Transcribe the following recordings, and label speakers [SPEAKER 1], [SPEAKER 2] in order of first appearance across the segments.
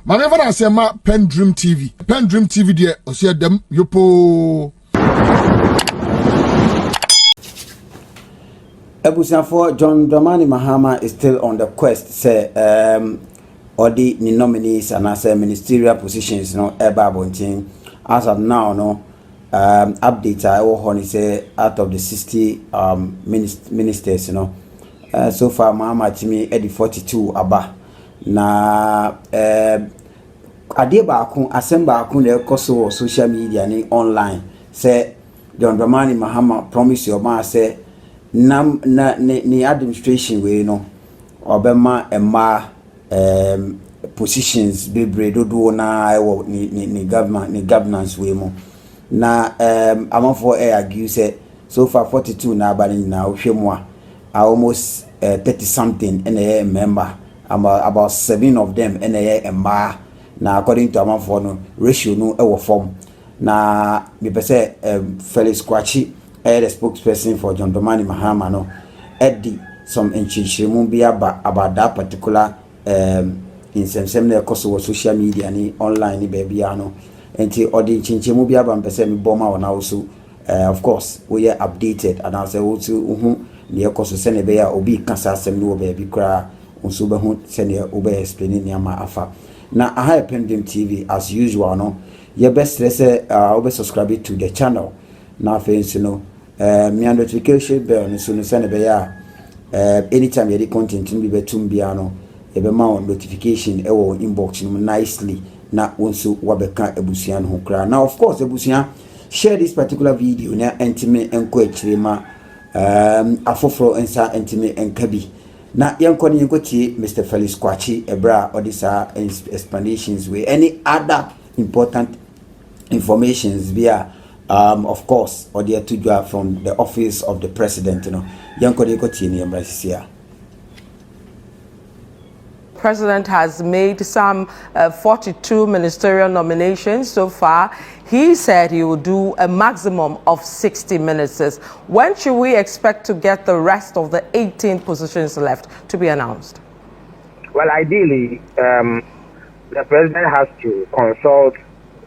[SPEAKER 1] Mama never say ma PENDREAM TV. PENDREAM TV there o say dem yopo.
[SPEAKER 2] Ebusiafo John Dramani Mahama is still on the quest say or the nominees and as ministerial positions eba bontin as of now update I will say out of the 60 ministers so far Mahama timi edi 42 aba na ade baako asem baako na ekoso social media ni online say John Dramani Mahama promise your man say ni administration we obema emma positions bebre dodo na ni governance we mo na amafo argue say so far 42 na abani na ohwemu almost 30 something and a member about 7 of them and a emma na according to amafo no ratio no e wo form na me pese Felix Kwakye the spokesperson for John Dramani Mahama no Eddie some enchichiremu bi about that particular in some social media ni online ni baby ano enti odi enchichiremu bi aba mpese me boma wona also of course we are updated and I say also ne ekoso se ne be ya obi kasa asem no baby kra unso be hu se ne obe explain ni ama afa na aha PENDREAM TV as usual no ye best say obe subscribe to the channel na face me notification bell no so no send be ya anytime you content no be betum bia no e be ma notification e wo inbox no nicely na wonso wabeka ebusua no kra now of course ebusua share this particular video na entime enko akire ma afoforo ensa entime enkabi na yanko ni yekoti Mr. Felix Kwakye ebra odisa explanations with any other important informations via of course, or the to from the office of the president,
[SPEAKER 3] President has made some 42 ministerial nominations so far. He said he will do a maximum of 60 ministers. When should we expect to get the rest of the 18 positions left to be announced?
[SPEAKER 4] Well, ideally, the president has to consult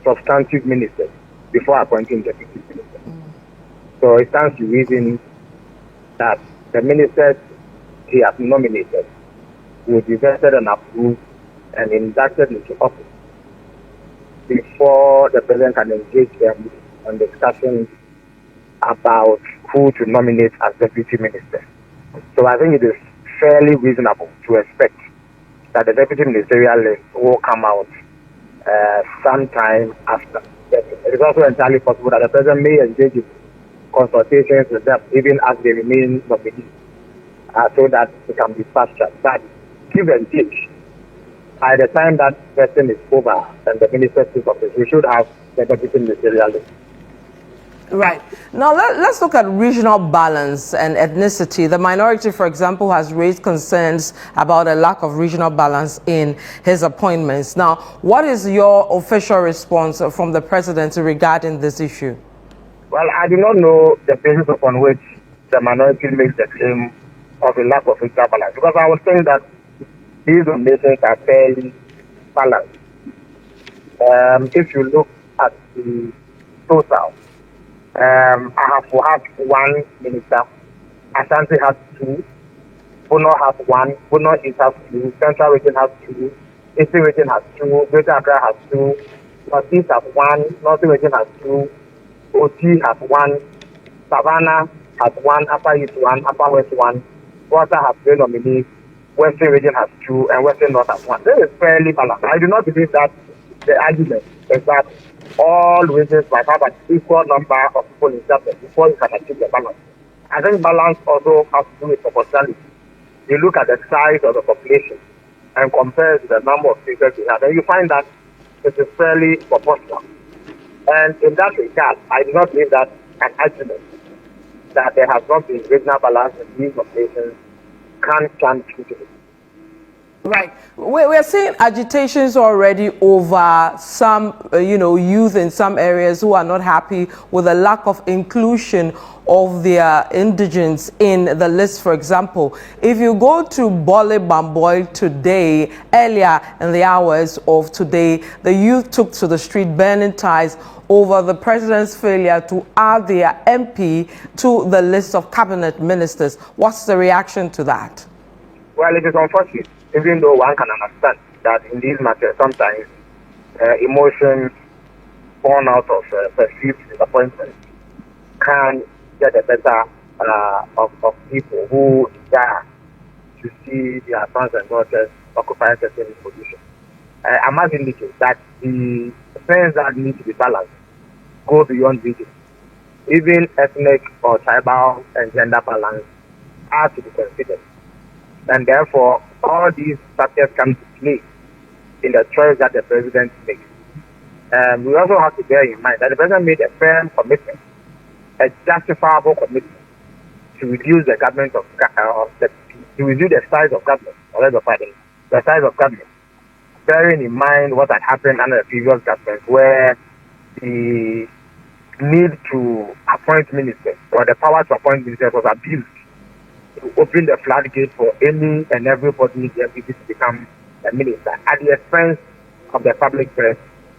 [SPEAKER 4] substantive ministers before appointing deputy minister. So it stands to reason that the ministers he has nominated will be vested and approved and inducted into office before the president can engage them on discussions about who to nominate as deputy minister. So I think it is fairly reasonable to expect that the deputy ministerial list will come out sometime after. It is also entirely possible that the president may engage in consultations with them even as they remain nominees so that it can be fast-tracked. But give and take, by the time that person is over and the minister takes office, we should have the deputy ministerial list.
[SPEAKER 3] Right. Now, let's look at regional balance and ethnicity. The minority, for example, has raised concerns about a lack of regional balance in his appointments. Now, what is your official response from the president regarding this issue?
[SPEAKER 4] Well, I do not know the basis upon which the minority makes the claim of a lack of regional balance, because I was saying that these nations are fairly balanced. If you look at the total, I have one minister, Ashanti has 2, Bono has 1, Bono East has 2, Central Region has 2, Eastern Region has 2, Greater Accra has 2, Northeast has 1, Northern Region has 2, OT has 1, Savannah has 1, Upper East 1, Upper West 1, Water has 3 nominees, Western Region has 2, and Western North has 1. This is fairly balanced. I do not believe that the argument is that all regions might have an equal number of people in chapter before you can achieve the balance. I think balance also has to do with proportionality. You look at the size of the population and compare to the number of speakers we have, and you find that it is fairly proportional. And in that regard, I do not believe that an argument that there has not been regional balance in these populations can stand true to it.
[SPEAKER 3] Right. We're seeing agitations already over some, youth in some areas who are not happy with the lack of inclusion of their indigents in the list. For example, if you go to Bole Bamboy today, earlier in the hours of today, the youth took to the street burning ties over the president's failure to add their MP to the list of cabinet ministers. What's the reaction to that?
[SPEAKER 4] Well, it is unfortunate, even though one can understand that in these matters, sometimes emotions born out of perceived disappointment can get the better of people who desire to see their sons and daughters occupy certain positions. I must indicate that the things that need to be balanced go beyond region. Even ethnic or tribal and gender balance are to be considered. And therefore, all these factors come to play in the choice that the president makes. We also have to bear in mind that the president made a firm commitment, a justifiable commitment, to reduce the government to reduce the size of government, the size of government, bearing in mind what had happened under the previous government, where the need to appoint ministers or the power to appoint ministers was abused to open the floodgate for any and everybody to become a minister at the expense of the public press,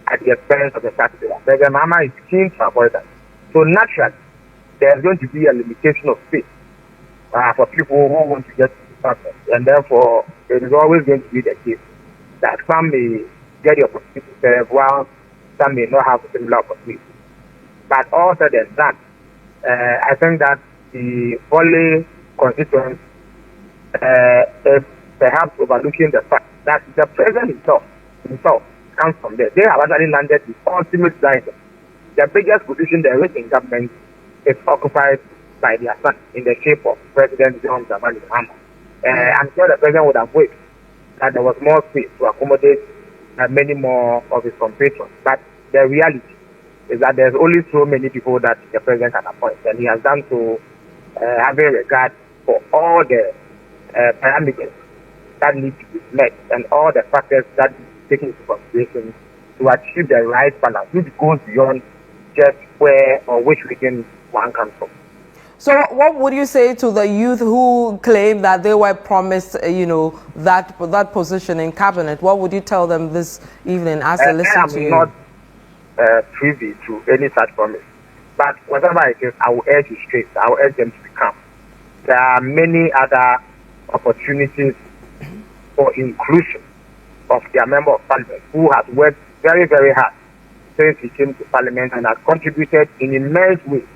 [SPEAKER 4] at the expense of the taxpayer. President Mahama is keen to avoid that. So naturally, there's going to be a limitation of space for people who want to get to the government. And therefore, it is always going to be the case that some may get the opportunity to serve while some may not have a similar opportunity. But all said and done, I think that the Bole constituents is perhaps overlooking the fact that the president himself comes from there. They have actually landed the ultimate guidance. The biggest position there is in government is occupied by their son in the shape of President John Dramani Mahama. I'm sure the president would have wished that there was more space to accommodate many more of his compatriots. But the reality is that there's only so many people that the president can appoint, and he has done so having regard for all the parameters that need to be met and all the factors that need to be taken into consideration to achieve the right balance, which goes beyond just where or which region one comes from.
[SPEAKER 3] So what would you say to the youth who claim that they were promised, that position in cabinet? What would you tell them this evening as they listen to you?
[SPEAKER 4] I'm not privy to any such promise. But whatever it is, I will urge you straight. I will urge them to become. There are many other opportunities for inclusion of their member of parliament who has worked very, very hard since he came to parliament and has contributed in immense ways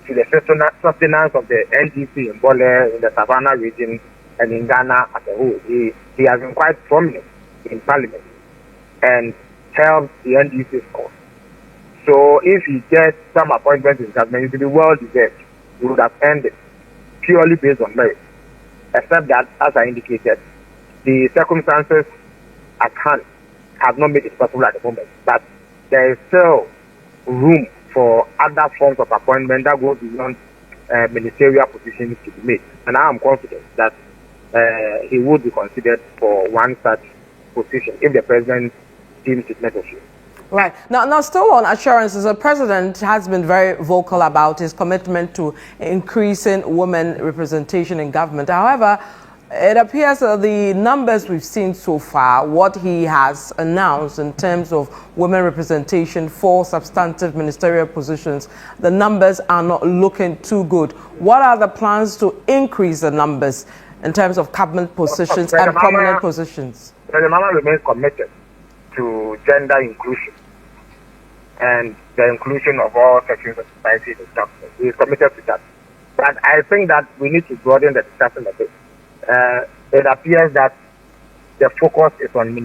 [SPEAKER 4] to the sustenance of the NDC in Bole, in the Savannah region, and in Ghana as a whole. He has been quite prominent in parliament and held the NDC's cause. So if he gets some appointments in government, it will be well deserved. He would have earned it purely based on merit. Except that, as I indicated, the circumstances at hand have not made it possible at the moment. But there is still room for other forms of appointment that go beyond ministerial positions to be made. And I am confident that he would be considered for one such position if the president deems it necessary.
[SPEAKER 3] Right. Now, still on assurances, the president has been very vocal about his commitment to increasing women representation in government. However, it appears that the numbers we've seen so far, what he has announced in terms of women representation for substantive ministerial positions, the numbers are not looking too good. What are the plans to increase the numbers in terms of cabinet positions and prominent positions?
[SPEAKER 4] President Mahama remains committed to gender inclusion and the inclusion of all sections of society in the government. He is committed to that. But I think that we need to broaden the discussion a bit. It appears that the focus is on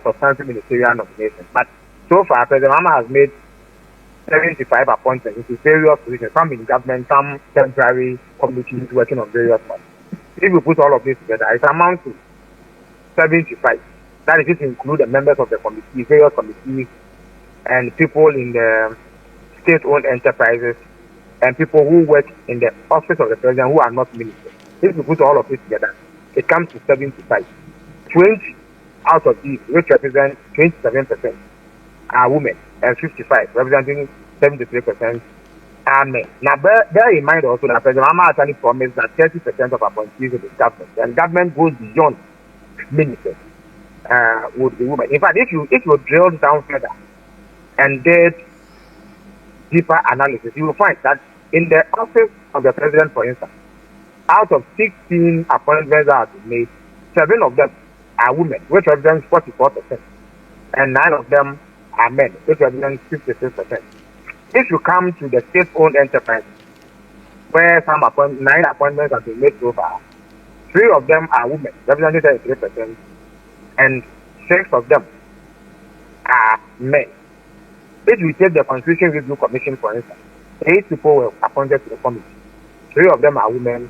[SPEAKER 4] substantive ministerial nominations. But so far, President Mahama has made 75 appointments into various positions, some in government, some temporary committees working on various matters. If we put all of this together, it amounts to 75. That is, if you include the members of the committee, various committees, and people in the state-owned enterprises, and people who work in the office of the president who are not ministers. If we put all of this together, it comes to 75. 20 out of these, which represent 27%, are women, and 55, representing 73%, are men. Now, bear in mind also that President Mahama actually promised that 30% of appointees in the government, and government goes beyond ministers, would be women. In fact, if you drill down further and did deeper analysis, you will find that in the office of the president, for instance, out of 16 appointments that have been made, 7 of them are women, which represents 44%, and 9 of them are men, which represents 56%. If you come to the state-owned enterprise, where 9 appointments have been made so far, 3 of them are women, representing 33%, and 6 of them are men. If we take the Constitution Review Commission, for instance, 8 people were appointed to the committee. 3 of them are women,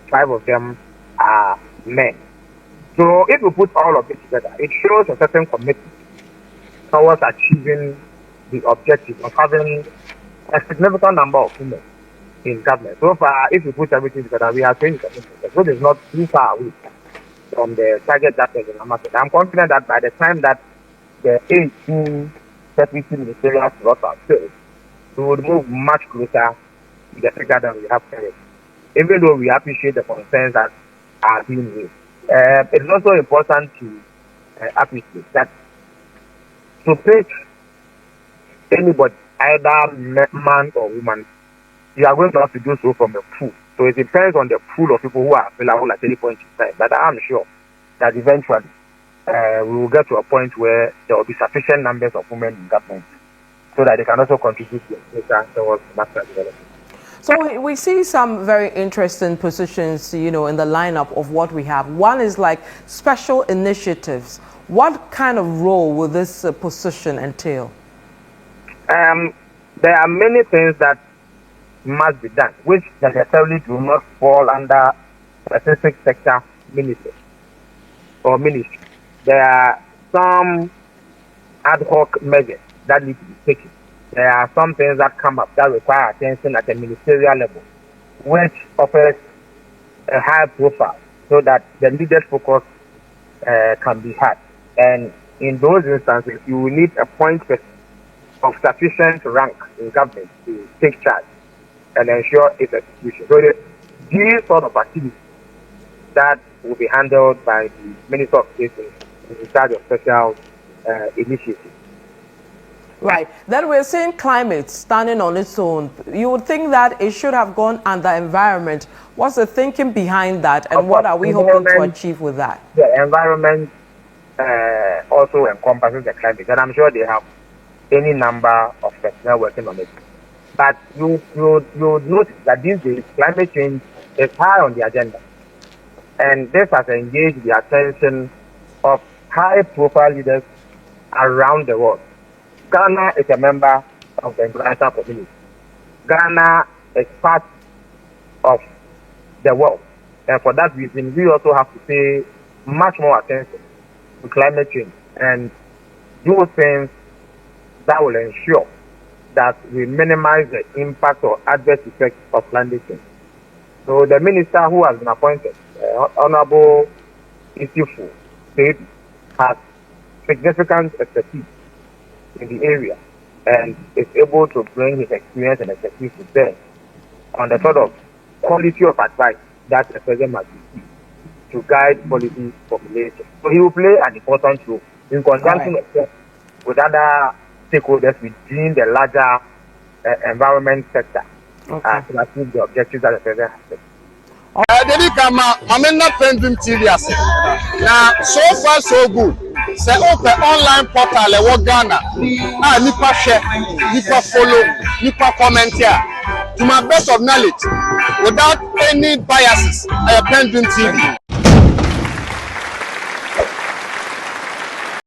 [SPEAKER 4] 5 of them are men. So if you put all of it together, it shows a certain commitment towards achieving the objective of having a significant number of women in government. So far, if you put everything together, we are 20%, which is not too far away from the target that President Mahama set. I'm confident that by the time that the 18 deputy ministerial slots are filled, we would move much closer to the figure that we have currently, even though we appreciate the concerns that are being raised. It's also important to appreciate that to pick anybody, either man or woman, you are going to have to do so from a pool. So it depends on the pool of people who are available at any point in time. But I am sure that eventually we will get to a point where there will be sufficient numbers of women in government so that they can also contribute to towards national development.
[SPEAKER 3] So we see some very interesting positions, in the lineup of what we have. One is like special initiatives. What kind of role will this position entail?
[SPEAKER 4] There are many things that must be done, which necessarily do not fall under specific sector ministry or ministry. There are some ad hoc measures that need to be taken. There are some things that come up that require attention at the ministerial level, which offers a high profile so that the needed focus can be had. And in those instances, you will need a point person of sufficient rank in government to take charge and ensure its execution. So these sort of activities that will be handled by the Minister of State in charge of special initiatives.
[SPEAKER 3] Right. Then we're seeing climate standing on its own. You would think that it should have gone under environment. What's the thinking behind that, and what are we hoping to achieve with that?
[SPEAKER 4] The environment also encompasses the climate, and I'm sure they have any number of personnel working on it. But you notice that these days climate change is high on the agenda, and this has engaged the attention of high-profile leaders around the world. Ghana is a member of the international community. Ghana is part of the world, and for that reason, we also have to pay much more attention to climate change and do things that will ensure that we minimize the impact or adverse effects of climate change. So the minister who has been appointed, Honorable Ofosu, has significant expertise in the area and is able to bring his experience and expertise to bear on the sort of quality of advice that the president must receive to guide policy formulation. So he will play an important role in conjunction with other stakeholders within the larger environment sector to achieve the objectives that the president has set.
[SPEAKER 1] Dedi kama mamena PENDREAM TV ase. Na so far so good. Say open online portal e wo Ghana. Ah nipa share, nipa follow, nipa comment here. To my best of knowledge, without any biases, PENDREAM TV.